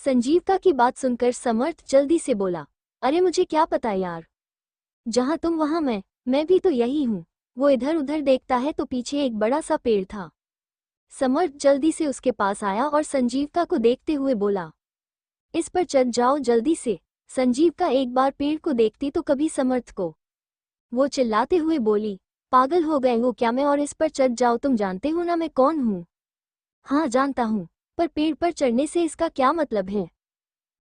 संजीविका की बात सुनकर समर्थ जल्दी से बोला, अरे मुझे क्या पता यार, जहां तुम वहां मैं भी तो यही हूं। वो इधर उधर देखता है तो पीछे एक बड़ा सा पेड़ था। समर्थ जल्दी से उसके पास आया और संजीविका को देखते हुए बोला, इस पर चढ़ जाओ जल्दी से। संजीविका एक बार पेड़ को देखती तो कभी समर्थ को। वो चिल्लाते हुए बोली, पागल हो गए हो क्या, मैं और इस पर चढ़ जाओ, तुम जानते हो ना मैं कौन हूँ। हाँ जानता हूँ, पर पेड़ पर चढ़ने से इसका क्या मतलब है।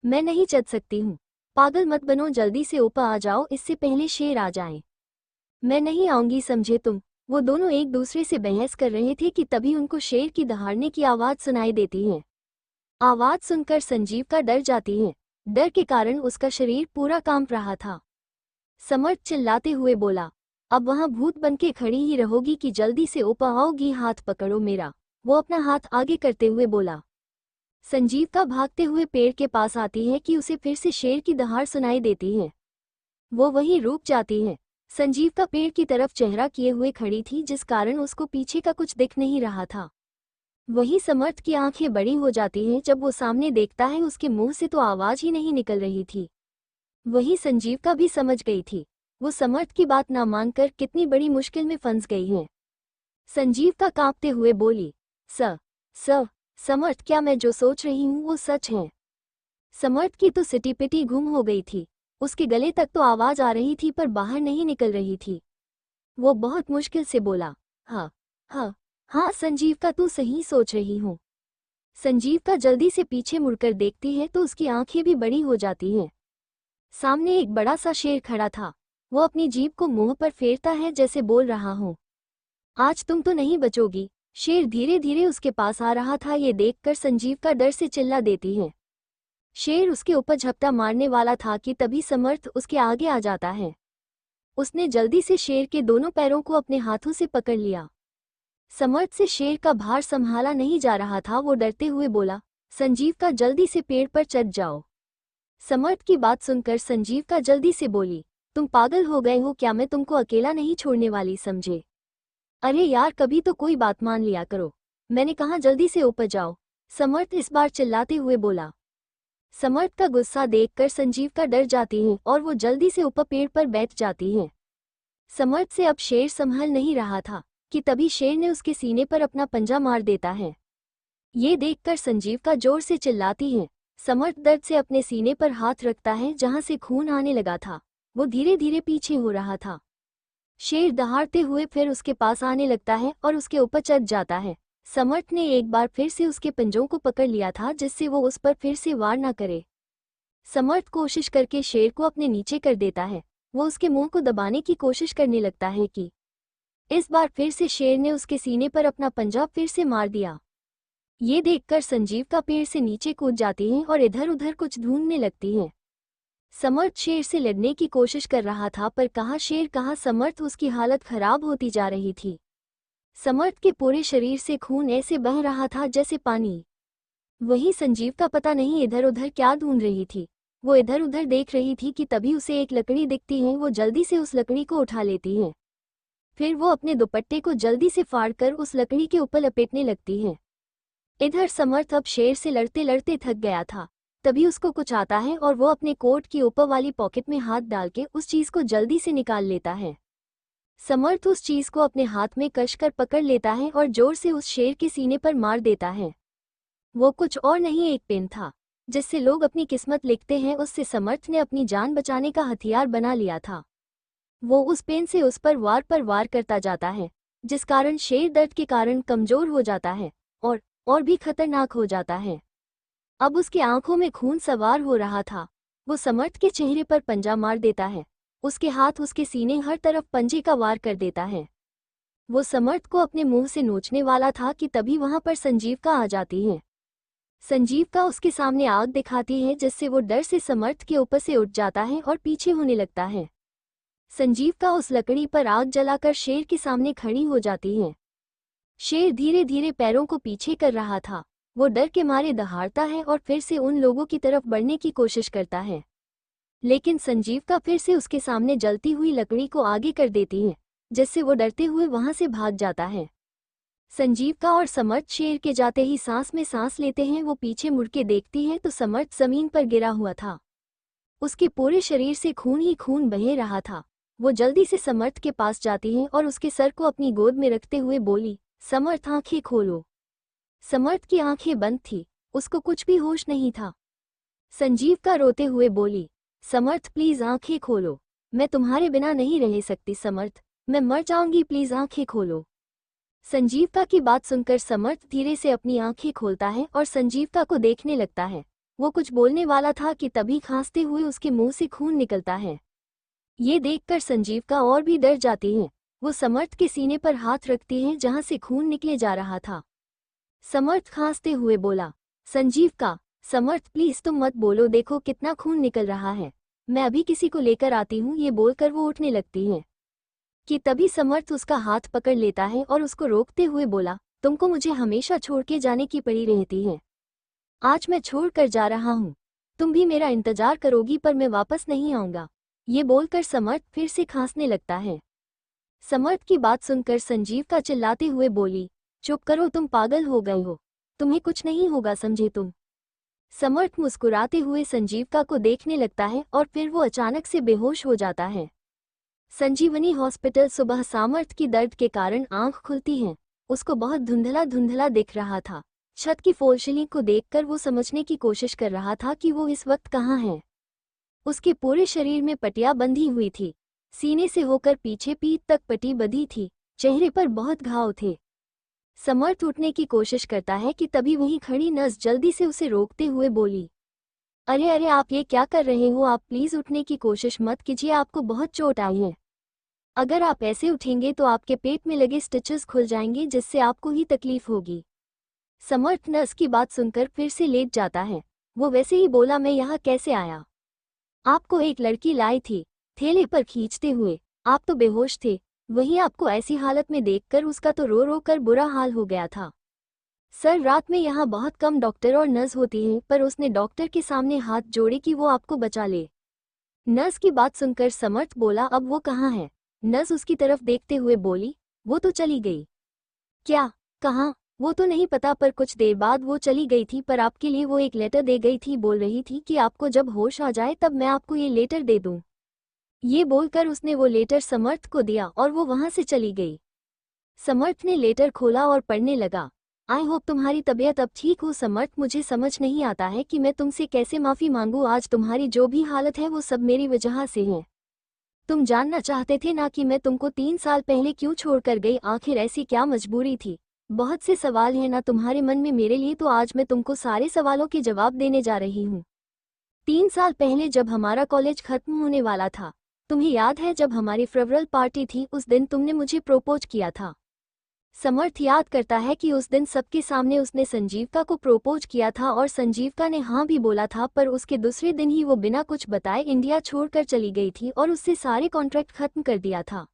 मैं नहीं चढ़ सकती हूँ। पागल मत बनो, जल्दी से ऊपर आ जाओ, इससे पहले शेर आ जाए। मैं नहीं आऊंगी, समझे तुम। वो दोनों एक दूसरे से बहस कर रहे थे कि तभी उनको शेर की दहाड़ने की आवाज़ सुनाई देती है। आवाज़ सुनकर संजीविका डर जाती है। डर के कारण उसका शरीर पूरा कांप रहा था। समर्थ चिल्लाते हुए बोला, अब वहां भूत बनके खड़ी ही रहोगी कि जल्दी से ऊपर आओगी, हाथ पकड़ो मेरा। वो अपना हाथ आगे करते हुए बोला। संजीविका भागते हुए पेड़ के पास आती है कि उसे फिर से शेर की दहाड़ सुनाई देती है। वो वहीं रुक जाती है। संजीविका पेड़ की तरफ चेहरा किए हुए खड़ी थी, जिस कारण उसको पीछे का कुछ दिख नहीं रहा था। वही समर्थ की आंखें बड़ी हो जाती हैं जब वो सामने देखता है, उसके मुंह से तो आवाज ही नहीं निकल रही थी। वही संजीविका भी समझ गई थी, वो समर्थ की बात ना मानकर कितनी बड़ी मुश्किल में फंस गई है। संजीविका कांपते हुए बोली, स स समर्थ, क्या मैं जो सोच रही हूँ वो सच है। समर्थ की तो सिटी पिटी गुम हो गई थी। उसके गले तक तो आवाज आ रही थी पर बाहर नहीं निकल रही थी। वो बहुत मुश्किल से बोला, हाँ हाँ हाँ संजीविका, तू सही सोच रही हूँ। संजीविका जल्दी से पीछे मुड़कर देखती है तो उसकी आंखें भी बड़ी हो जाती हैं। सामने एक बड़ा सा शेर खड़ा था। वो अपनी जीभ को मुंह पर फेरता है जैसे बोल रहा हो, आज तुम तो नहीं बचोगी। शेर धीरे धीरे उसके पास आ रहा था। ये देखकर संजीविका डर से चिल्ला देती है। शेर उसके ऊपर झपटा मारने वाला था कि तभी समर्थ उसके आगे आ जाता है। उसने जल्दी से शेर के दोनों पैरों को अपने हाथों से पकड़ लिया। समर्थ से शेर का भार संभाला नहीं जा रहा था। वो डरते हुए बोला, संजीविका जल्दी से पेड़ पर चढ़ जाओ। समर्थ की बात सुनकर संजीविका जल्दी से बोली, तुम पागल हो गए हो क्या, मैं तुमको अकेला नहीं छोड़ने वाली, समझे। अरे यार, कभी तो कोई बात मान लिया करो। मैंने कहा जल्दी से ऊपर जाओ। समर्थ इस बार चिल्लाते हुए बोला। समर्थ का गुस्सा देखकर संजीविका डर जाती है और वो जल्दी से ऊपर पेड़ पर बैठ जाती है। समर्थ से अब शेर संभल नहीं रहा था कि तभी शेर ने उसके सीने पर अपना पंजा मार देता है। ये देखकर संजीविका जोर से चिल्लाती है। समर्थ दर्द से अपने सीने पर हाथ रखता है जहां से खून आने लगा था। वो धीरे धीरे पीछे हो रहा था। शेर दहाड़ते हुए फिर उसके पास आने लगता है और उसके ऊपर चढ़ जाता है। समर्थ ने एक बार फिर से उसके पंजों को पकड़ लिया था जिससे वो उस पर फिर से वार न करे। समर्थ कोशिश करके शेर को अपने नीचे कर देता है। वो उसके मुंह को दबाने की कोशिश करने लगता है कि इस बार फिर से शेर ने उसके सीने पर अपना पंजा फिर से मार दिया। ये देखकर संजीविका पेड़ से नीचे कूद जाती है और इधर उधर कुछ ढूंढने लगती है। समर्थ शेर से लड़ने की कोशिश कर रहा था पर कहाँ शेर कहाँ समर्थ, उसकी हालत खराब होती जा रही थी। समर्थ के पूरे शरीर से खून ऐसे बह रहा था जैसे पानी। वही संजीविका पता नहीं इधर उधर क्या ढूंढ रही थी। वो इधर उधर देख रही थी कि तभी उसे एक लकड़ी दिखती है। वो जल्दी से उस लकड़ी को उठा लेती है। फिर वो अपने दुपट्टे को जल्दी से फाड़कर उस लकड़ी के ऊपर लपेटने लगती है। इधर समर्थ अब शेर से लड़ते लड़ते थक गया था। तभी उसको कुछ आता है और वो अपने कोट की ऊपर वाली पॉकेट में हाथ डाल के उस चीज को जल्दी से निकाल लेता है। समर्थ उस चीज को अपने हाथ में कसकर पकड़ लेता है और जोर से उस शेर के सीने पर मार देता है। वो कुछ और नहीं, एक पेन था जिससे लोग अपनी किस्मत लिखते हैं। उससे समर्थ ने अपनी जान बचाने का हथियार बना लिया था। वो उस पेन से उस पर वार करता जाता है, जिस कारण शेर दर्द के कारण कमजोर हो जाता है और भी खतरनाक हो जाता है। अब उसकी आंखों में खून सवार हो रहा था। वो समर्थ के चेहरे पर पंजा मार देता है। उसके हाथ उसके सीने हर तरफ पंजे का वार कर देता है। वो समर्थ को अपने मुंह से नोचने वाला था कि तभी वहां पर संजीविका आ जाती है। संजीविका उसके सामने आग दिखाती है जिससे वो डर से समर्थ के ऊपर से उठ जाता है और पीछे होने लगता है। संजीविका उस लकड़ी पर आग जलाकर शेर के सामने खड़ी हो जाती है। शेर धीरे धीरे पैरों को पीछे कर रहा था। वो डर के मारे दहाड़ता है और फिर से उन लोगों की तरफ बढ़ने की कोशिश करता है, लेकिन संजीविका फिर से उसके सामने जलती हुई लकड़ी को आगे कर देती है, जिससे वो डरते हुए वहां से भाग जाता है। संजीविका और समर्थ शेर के जाते ही सांस में सांस लेते हैं। वो पीछे मुड़ के देखती है तो समर्थ जमीन पर गिरा हुआ था। उसके पूरे शरीर से खून ही खून बह रहा था। वो जल्दी से समर्थ के पास जाती है और उसके सर को अपनी गोद में रखते हुए बोली, समर्थ आंखें खोलो। समर्थ की आंखें बंद थी, उसको कुछ भी होश नहीं था। संजीविका रोते हुए बोली, समर्थ प्लीज आंखें खोलो, मैं तुम्हारे बिना नहीं रह सकती समर्थ, मैं मर जाऊंगी, प्लीज आंखें खोलो। संजीविका की बात सुनकर समर्थ धीरे से अपनी आंखें खोलता है और संजीविका को देखने लगता है। वो कुछ बोलने वाला था कि तभी खांसते हुए उसके मुंह से खून निकलता है। ये देखकर संजीविका और भी डर जाती है। वो समर्थ के सीने पर हाथ रखती है जहां से खून निकले जा रहा था। समर्थ खांसते हुए बोला, संजीविका, समर्थ प्लीज तुम मत बोलो, देखो कितना खून निकल रहा है, मैं अभी किसी को लेकर आती हूँ। ये बोलकर वो उठने लगती है कि तभी समर्थ उसका हाथ पकड़ लेता है और उसको रोकते हुए बोला, तुमको मुझे हमेशा छोड़ के जाने की पड़ी रहती है, आज मैं छोड़ कर जा रहा हूँ, तुम भी मेरा इंतजार करोगी पर मैं वापस नहीं आऊंगा। ये बोलकर समर्थ फिर से खांसने लगता है। समर्थ की बात सुनकर संजीविका चिल्लाते हुए बोली, चुप करो, तुम पागल हो गए हो, तुम्हें कुछ नहीं होगा, समझे तुम। समर्थ मुस्कुराते हुए संजीविका को देखने लगता है और फिर वो अचानक से बेहोश हो जाता है। संजीवनी हॉस्पिटल। सुबह सामर्थ की दर्द के कारण आंख खुलती है। उसको बहुत धुंधला धुंधला दिख रहा था। छत की फोलशिली को देखकर वो समझने की कोशिश कर रहा था कि वो इस वक्त कहाँ है। उसके पूरे शरीर में पट्टियां बंधी हुई थी, सीने से होकर पीछे पीठ तक पट्टी बंधी थी, चेहरे पर बहुत घाव थे। समर्थ उठने की कोशिश करता है कि तभी वहीं खड़ी नर्स जल्दी से उसे रोकते हुए बोली, अरे अरे आप ये क्या कर रहे हो, आप प्लीज उठने की कोशिश मत कीजिए, आपको बहुत चोट आई है। अगर आप ऐसे उठेंगे तो आपके पेट में लगे स्टिचेस खुल जाएंगे जिससे आपको ही तकलीफ होगी। समर्थ नर्स की बात सुनकर फिर से लेट जाता है। वो वैसे ही बोला, मैं यहाँ कैसे आया? आपको एक लड़की लाई थी, थैले पर खींचते हुए, आप तो बेहोश थे, वहीं आपको ऐसी हालत में देखकर उसका तो रो रो कर बुरा हाल हो गया था। सर रात में यहाँ बहुत कम डॉक्टर और नर्स होती हैं, पर उसने डॉक्टर के सामने हाथ जोड़े कि वो आपको बचा ले। नर्स की बात सुनकर समर्थ बोला, अब वो कहाँ है? नर्स उसकी तरफ देखते हुए बोली, वो तो चली गई। क्या? कहाँ? वो तो नहीं पता, पर कुछ देर बाद वो चली गई थी, पर आपके लिए वो एक लेटर दे गई थी, बोल रही थी कि आपको जब होश आ जाए तब मैं आपको ये लेटर दे दूं। ये बोलकर उसने वो लेटर समर्थ को दिया और वो वहां से चली गई। समर्थ ने लेटर खोला और पढ़ने लगा, आई होप तुम्हारी तबीयत अब ठीक हो समर्थ, मुझे समझ नहीं आता है कि मैं तुमसे कैसे माफ़ी मांगूं, आज तुम्हारी जो भी हालत है वो सब मेरी वजह से है। तुम जानना चाहते थे ना कि मैं तुमको 3 साल पहले क्यों छोड़कर गई, आखिर ऐसी क्या मजबूरी थी? बहुत से सवाल हैं ना तुम्हारे मन में मेरे लिए, तो आज मैं तुमको सारे सवालों के जवाब देने जा रही हूँ। 3 साल पहले जब हमारा कॉलेज खत्म होने वाला था, तुम्हें याद है जब हमारी फेयरवेल पार्टी थी, उस दिन तुमने मुझे प्रोपोज किया था। समर्थ याद करता है कि उस दिन सबके सामने उसने संजीविका को प्रोपोज किया था और संजीविका ने हाँ भी बोला था, पर उसके दूसरे दिन ही वो बिना कुछ बताए इंडिया छोड़कर चली गई थी और उससे सारे कॉन्ट्रैक्ट खत्म कर दिया था।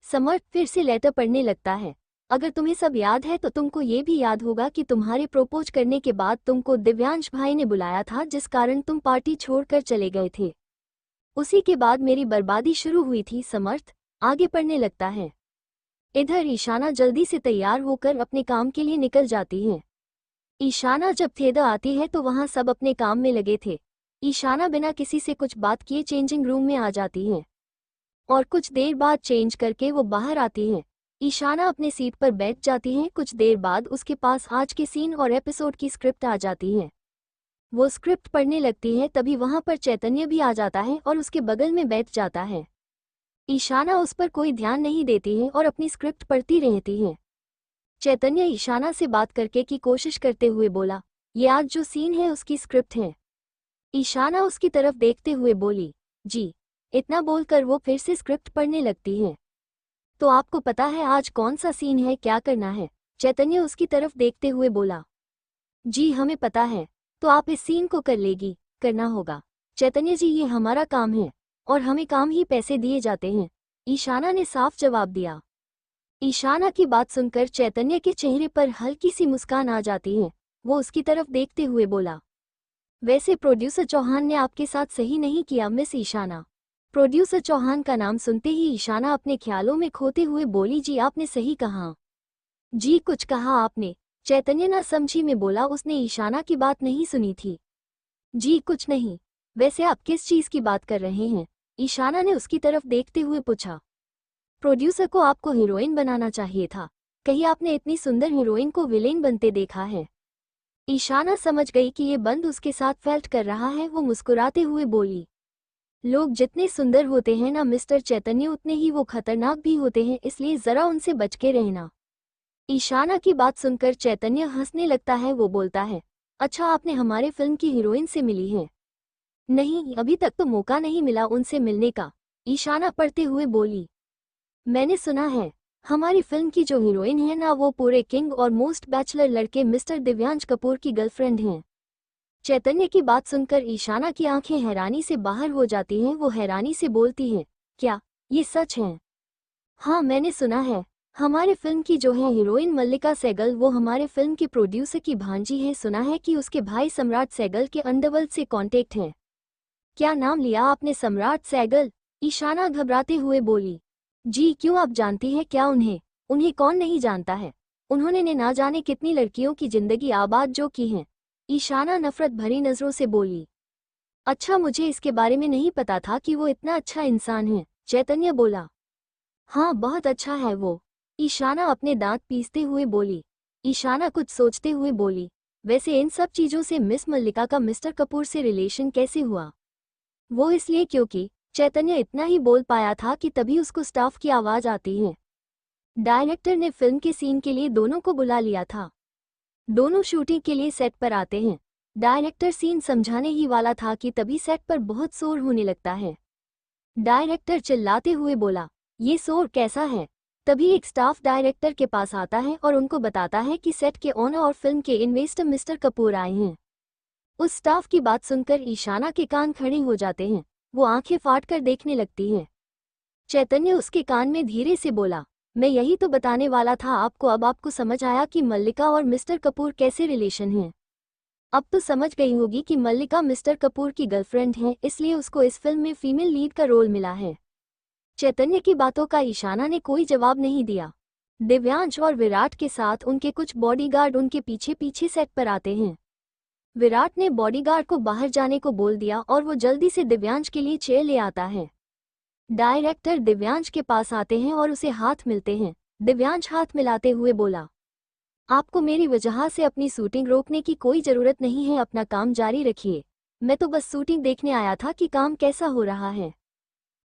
समर्थ फिर से लेटर पढ़ने लगता है। अगर तुम्हें सब याद है तो तुमको ये भी याद होगा कि तुम्हारे प्रोपोज करने के बाद तुमको दिव्यांश भाई ने बुलाया था, जिस कारण तुम पार्टी छोड़कर चले गए थे। उसी के बाद मेरी बर्बादी शुरू हुई थी। समर्थ आगे पढ़ने लगता है। इधर ईशाना जल्दी से तैयार होकर अपने काम के लिए निकल जाती है। ईशाना जब थिएटर आती है तो वहां सब अपने काम में लगे थे। ईशाना बिना किसी से कुछ बात किए चेंजिंग रूम में आ जाती है और कुछ देर बाद चेंज करके वो बाहर आती है। ईशाना अपने सीट पर बैठ जाती है। कुछ देर बाद उसके पास आज के सीन और एपिसोड की स्क्रिप्ट आ जाती है। वो स्क्रिप्ट पढ़ने लगती है, तभी वहां पर चैतन्य भी आ जाता है और उसके बगल में बैठ जाता है। ईशाना उस पर कोई ध्यान नहीं देती है और अपनी स्क्रिप्ट पढ़ती रहती है। चैतन्य ईशाना से बात करके की कोशिश करते हुए बोला, ये आज जो सीन है उसकी स्क्रिप्ट है। ईशाना उसकी तरफ देखते हुए बोली, जी। इतना बोलकर वो फिर से स्क्रिप्ट पढ़ने लगती है। तो आपको पता है आज कौन सा सीन है, क्या करना है? चैतन्य उसकी तरफ देखते हुए बोला, जी हमें पता है, तो आप इस सीन को कर लेगी, करना होगा। चैतन्य जी, ये हमारा काम है और हमें काम ही पैसे दिए जाते हैं, ईशाना ने साफ जवाब दिया। ईशाना की बात सुनकर चैतन्य के चेहरे पर हल्की सी मुस्कान आ जाती है। वो उसकी तरफ देखते हुए बोला, वैसे प्रोड्यूसर चौहान ने आपके साथ सही नहीं किया मिस ईशाना। प्रोड्यूसर चौहान का नाम सुनते ही ईशाना अपने ख्यालों में खोते हुए बोली, जी आपने सही कहा। जी कुछ कहा आपने? चैतन्य ना समझी में बोला। उसने ईशाना की बात नहीं सुनी थी। जी कुछ नहीं। वैसे आप किस चीज की बात कर रहे हैं? ईशाना ने उसकी तरफ देखते हुए पूछा। प्रोड्यूसर को आपको हीरोइन बनाना चाहिए था। कहीं आपने इतनी सुंदर हीरोइन को विलेन बनते देखा है? ईशाना समझ गई कि ये बंद उसके साथ फ्लर्ट कर रहा है। वो मुस्कुराते हुए बोली, लोग जितने सुंदर होते हैं ना मिस्टर चैतन्य, उतने ही वो खतरनाक भी होते हैं, इसलिए जरा उनसे बच के रहना। ईशाना की बात सुनकर चैतन्य हंसने लगता है। वो बोलता है, अच्छा आपने हमारे फिल्म की हीरोइन से मिली है? नहीं, अभी तक तो मौका नहीं मिला उनसे मिलने का। ईशाना पढ़ते हुए बोली, मैंने सुना है हमारी फिल्म की जो हीरोइन है ना, वो पूरे किंग और मोस्ट बैचलर लड़के मिस्टर दिव्यांश कपूर की गर्लफ्रेंड हैं। चैतन्य की बात सुनकर ईशाना की आंखें हैरानी से बाहर हो जाती हैं। वो हैरानी से बोलती है, क्या ये सच है? हाँ मैंने सुना है। हमारे फिल्म की जो है हीरोइन मल्लिका सहगल, वो हमारे फिल्म की प्रोड्यूसर की भांजी है। सुना है कि उसके भाई सम्राट सहगल के अंडरवर्ल्ड से कांटेक्ट है। क्या नाम लिया आपने? सम्राट सहगल? ईशाना घबराते हुए बोली, जी क्यों, आप जानती हैं क्या उन्हें? उन्हें कौन नहीं जानता है। उन्होंने ने ना जाने कितनी लड़कियों की जिंदगी आबाद जो की हैं। ईशाना नफरत भरी नजरों से बोली, अच्छा मुझे इसके बारे में नहीं पता था कि वो इतना अच्छा इंसान है। चैतन्य बोला, हाँ बहुत अच्छा है वो। ईशाना अपने दांत पीसते हुए बोली। ईशाना कुछ सोचते हुए बोली, वैसे इन सब चीजों से मिस मल्लिका का मिस्टर कपूर से रिलेशन कैसे हुआ? वो इसलिए क्योंकि चैतन्य इतना ही बोल पाया था कि तभी उसको स्टाफ की आवाज आती है। डायरेक्टर ने फिल्म के सीन के लिए दोनों को बुला लिया था। दोनों शूटिंग के लिए सेट पर आते हैं। डायरेक्टर सीन समझाने ही वाला था कि तभी सेट पर बहुत शोर होने लगता है। डायरेक्टर चिल्लाते हुए बोला, ये शोर कैसा है? तभी एक स्टाफ डायरेक्टर के पास आता है और उनको बताता है कि सेट के ओनर और फिल्म के इन्वेस्टर मिस्टर कपूर आए हैं। उस स्टाफ की बात सुनकर ईशाना के कान खड़े हो जाते हैं। वो आंखें फाड़ कर देखने लगती है। चैतन्य उसके कान में धीरे से बोला, मैं यही तो बताने वाला था आपको। अब आपको समझ आया कि मल्लिका और मिस्टर कपूर कैसे रिलेशन हैं। अब तो समझ गई होगी कि मल्लिका मिस्टर कपूर की गर्लफ्रेंड है, इसलिए उसको इस फिल्म में फीमेल लीड का रोल मिला है। चैतन्य की बातों का ईशाना ने कोई जवाब नहीं दिया। दिव्यांश और विराट के साथ उनके कुछ बॉडीगार्ड उनके पीछे पीछे सेट पर आते हैं। विराट ने बॉडीगार्ड को बाहर जाने को बोल दिया और वो जल्दी से दिव्यांश के लिए चेयर ले आता है। डायरेक्टर दिव्यांश के पास आते हैं और उसे हाथ मिलते हैं। दिव्यांश हाथ मिलाते हुए बोला, आपको मेरी वजह से अपनी शूटिंग रोकने की कोई जरूरत नहीं है, अपना काम जारी रखिए। मैं तो बस शूटिंग देखने आया था कि काम कैसा हो रहा है।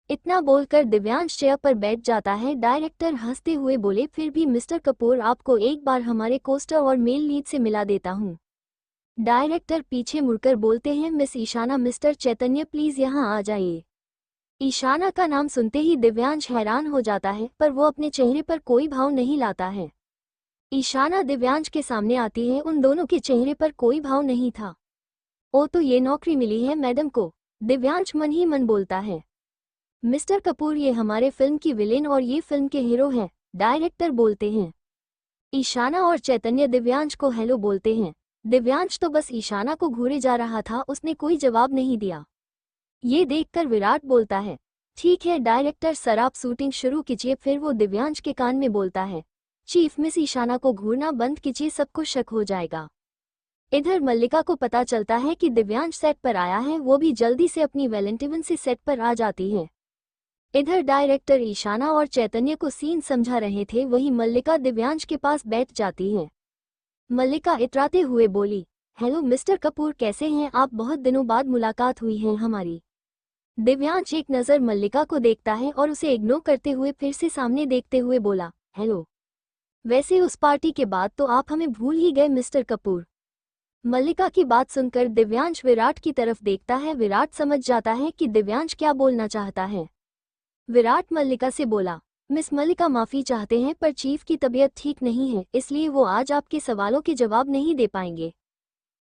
इतना बोलकर दिव्यांश चेयर पर बैठ जाता है। डायरेक्टर हंसते हुए बोले, फिर भी मिस्टर कपूर, आपको एक बार हमारे कोस्टर और मेल लीड से मिला देता हूँ। डायरेक्टर पीछे मुड़कर बोलते हैं, miss Ishana, mister Chaitanya please यहाँ आ जाइए। ईशाना का नाम सुनते ही दिव्यांश हैरान हो जाता है, पर वो अपने चेहरे पर कोई भाव नहीं लाता है। ईशाना दिव्यांश के सामने आती है। उन दोनों के चेहरे पर कोई भाव नहीं था। ओ तो ये नौकरी मिली है मैडम को, दिव्यांश मन ही मन बोलता है। मिस्टर कपूर, ये हमारे फिल्म की विलेन और ये फिल्म के हीरो हैं, डायरेक्टर बोलते हैं। ईशाना और चैतन्य दिव्यांश को हेलो बोलते हैं। दिव्यांश तो बस ईशाना को घूरे जा रहा था, उसने कोई जवाब नहीं दिया। ये देखकर विराट बोलता है, ठीक है डायरेक्टर सर, आप शूटिंग शुरू कीजिए। फिर वो दिव्यांश के कान में बोलता है, चीफ, मिस ईशाना को घूरना बंद कीजिए, सबको शक हो जाएगा। इधर मल्लिका को पता चलता है कि दिव्यांश सेट पर आया है। वो भी जल्दी से अपनी वैलेंटिन से सेट पर आ जाती है। इधर डायरेक्टर ईशाना और चैतन्य को सीन समझा रहे थे, वहीं मल्लिका दिव्यांश के पास बैठ जाती है। मल्लिका इतराते हुए बोली, हेलो मिस्टर कपूर, कैसे हैं आप? बहुत दिनों बाद मुलाकात हुई है हमारी। दिव्यांश एक नज़र मल्लिका को देखता है और उसे इग्नोर करते हुए फिर से सामने देखते हुए बोला, हेलो। वैसे उस पार्टी के बाद तो आप हमें भूल ही गए मिस्टर कपूर। मल्लिका की बात सुनकर दिव्यांश विराट की तरफ देखता है। विराट समझ जाता है कि दिव्यांश क्या बोलना चाहता है। विराट मल्लिका से बोला, मिस मल्लिका, माफी चाहते हैं पर चीफ की तबीयत ठीक नहीं है, इसलिए वो आज आपके सवालों के जवाब नहीं दे पाएंगे।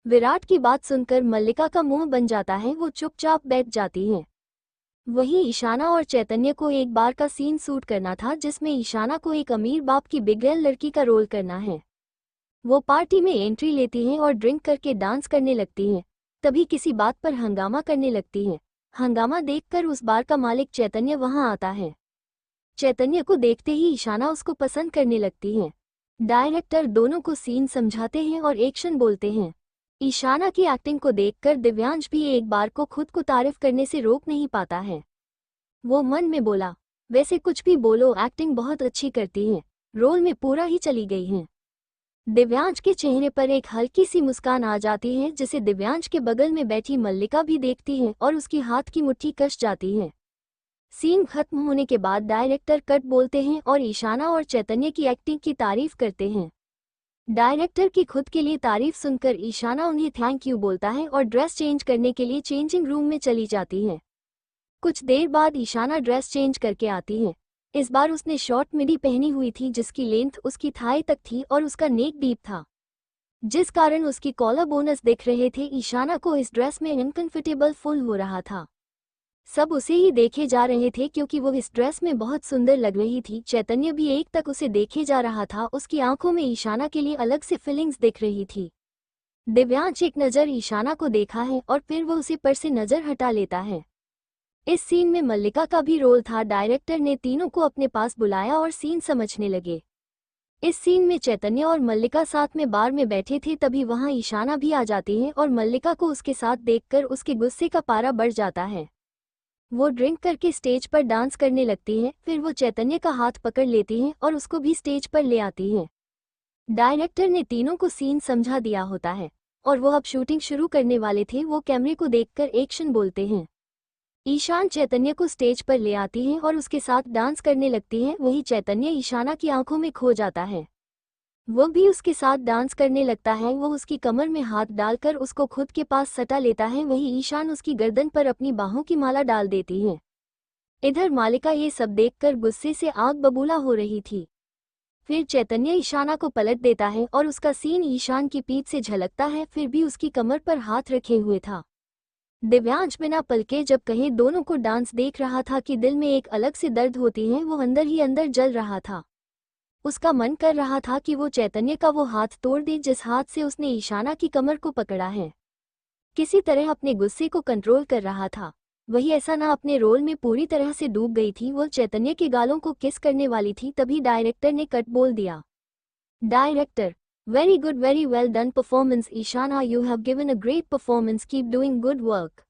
विराट की बात सुनकर मल्लिका का मुंह बन जाता है। वो चुपचाप बैठ जाती है। वहीं ईशाना और चैतन्य को एक बार का सीन शूट करना था, जिसमें ईशाना को एक अमीर बाप की बिगड़ैल लड़की का रोल करना है। वो पार्टी में एंट्री लेती हैं और ड्रिंक करके डांस करने लगती हैं। तभी किसी बात पर हंगामा करने लगती हैं। हंगामा देखकर उस बार का मालिक चैतन्य वहां आता है। चैतन्य को देखते ही ईशाना उसको पसंद करने लगती है। डायरेक्टर दोनों को सीन समझाते हैं और एक्शन बोलते हैं। ईशाना की एक्टिंग को देखकर दिव्यांश भी एक बार को खुद को तारीफ करने से रोक नहीं पाता है। वो मन में बोला, वैसे कुछ भी बोलो एक्टिंग बहुत अच्छी करती हैं, रोल में पूरा ही चली गई हैं। दिव्यांश के चेहरे पर एक हल्की सी मुस्कान आ जाती है जिसे दिव्यांश के बगल में बैठी मल्लिका भी देखती है और उसकी हाथ की मुट्ठी कस जाती है। सीन खत्म होने के बाद डायरेक्टर कट बोलते हैं और ईशाना और चैतन्य की एक्टिंग की तारीफ करते हैं। डायरेक्टर की खुद के लिए तारीफ सुनकर ईशाना उन्हें थैंक यू बोलता है और ड्रेस चेंज करने के लिए चेंजिंग रूम में चली जाती है। कुछ देर बाद ईशाना ड्रेस चेंज करके आती है। इस बार उसने शॉर्ट मिडी पहनी हुई थी जिसकी लेंथ उसकी थाई तक थी और उसका नेक डीप था, जिस कारण उसकी कॉलर बोनस दिख रहे थे। ईशाना को इस ड्रेस में अनकंफर्टेबल फुल हो रहा था। सब उसे ही देखे जा रहे थे क्योंकि वो इस ड्रेस में बहुत सुंदर लग रही थी। चैतन्य भी एक तक उसे देखे जा रहा था। उसकी आंखों में ईशाना के लिए अलग से फीलिंग्स दिख रही थी। दिव्यांश एक नज़र ईशाना को देखा है और फिर वो उसे पर से नज़र हटा लेता है। इस सीन में मल्लिका का भी रोल था। डायरेक्टर ने तीनों को अपने पास बुलाया और सीन समझने लगे। इस सीन में चैतन्य और मल्लिका साथ में बार में बैठे थे, तभी वहां ईशाना भी आ जाती है और मल्लिका को उसके साथ देखकर उसके गुस्से का पारा बढ़ जाता है। वो ड्रिंक करके स्टेज पर डांस करने लगती है। फिर वो चैतन्य का हाथ पकड़ लेती है और उसको भी स्टेज पर ले आती है। डायरेक्टर ने तीनों को सीन समझा दिया होता है और वो अब शूटिंग शुरू करने वाले थे। वो कैमरे को देखकर एक्शन बोलते हैं। ईशान चैतन्य को स्टेज पर ले आती है और उसके साथ डांस करने लगती है। वही चैतन्य ईशाना की आंखों में खो जाता है। वो भी उसके साथ डांस करने लगता है। वो उसकी कमर में हाथ डालकर उसको खुद के पास सटा लेता है। वही ईशान उसकी गर्दन पर अपनी बाहों की माला डाल देती है। इधर मालिका ये सब देखकर गुस्से से आग बबूला हो रही थी। फिर चैतन्य ईशाना को पलट देता है और उसका सीन ईशान की पीठ से झलकता है, फिर भी उसकी कमर पर हाथ रखे हुए था। दिव्यांश बिना पलके जब कहीं दोनों को डांस देख रहा था कि दिल में एक अलग से दर्द होती है। वो अंदर ही अंदर जल रहा था। उसका मन कर रहा था कि वो चैतन्य का वो हाथ तोड़ दे जिस हाथ से उसने ईशाना की कमर को पकड़ा है। किसी तरह अपने गुस्से को कंट्रोल कर रहा था। वही ऐसा ना अपने रोल में पूरी तरह से डूब गई थी। वो चैतन्य के गालों को किस करने वाली थी, तभी डायरेक्टर ने कट बोल दिया। Director, very good, very well done performance Ishana, you have given a great performance, keep doing good work.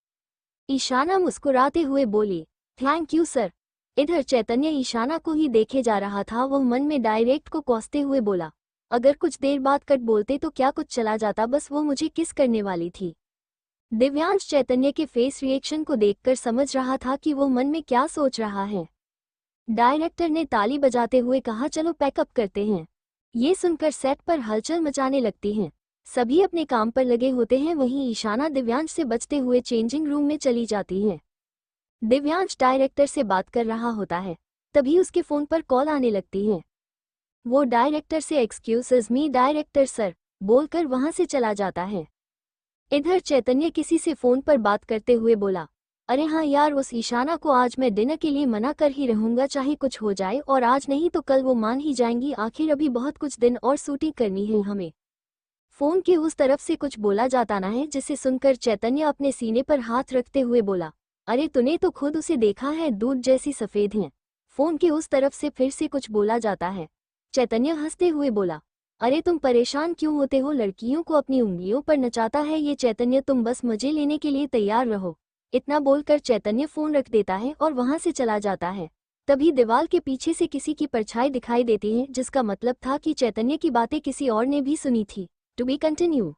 Ishana मुस्कुराते हुए बोली, थैंक यू सर। इधर चैतन्य ईशाना को ही देखे जा रहा था। वह मन में डायरेक्ट को कोसते हुए बोला, अगर कुछ देर बाद कट बोलते तो क्या कुछ चला जाता, बस वो मुझे किस करने वाली थी। दिव्यांश चैतन्य के फेस रिएक्शन को देखकर समझ रहा था कि वो मन में क्या सोच रहा है। डायरेक्टर ने ताली बजाते हुए कहा, चलो पैकअप करते हैं। ये सुनकर सेट पर हलचल मचाने लगती हैं। सभी अपने काम पर लगे होते हैं। वहीं ईशाना दिव्यांश से बचते हुए चेंजिंग रूम में चली जाती है। दिव्यांश डायरेक्टर से बात कर रहा होता है, तभी उसके फोन पर कॉल आने लगती है। वो डायरेक्टर से एक्सक्यूज़ मी डायरेक्टर सर बोलकर वहां से चला जाता है। इधर चैतन्य किसी से फोन पर बात करते हुए बोला, अरे हाँ यार, उस ईशाना को आज मैं डिनर के लिए मना कर ही रहूंगा, चाहे कुछ हो जाए, और आज नहीं तो कल वो मान ही जाएंगी। आखिर अभी बहुत कुछ दिन और शूटिंग करनी है हमें। फोन के उस तरफ से कुछ बोला जाता ना है, जिसे सुनकर चैतन्य अपने सीने पर हाथ रखते हुए बोला, अरे तूने तो खुद उसे देखा है, दूध जैसी सफेद है। फोन के उस तरफ से फिर से कुछ बोला जाता है। चैतन्य हंसते हुए बोला, अरे तुम परेशान क्यों होते हो, लड़कियों को अपनी उंगलियों पर नचाता है ये चैतन्य, तुम बस मजे लेने के लिए तैयार रहो। इतना बोलकर चैतन्य फोन रख देता है और वहां से चला जाता है। तभी दीवार के पीछे से किसी की परछाई दिखाई देती है, जिसका मतलब था कि चैतन्य की बातें किसी और ने भी सुनी थी। To be continue.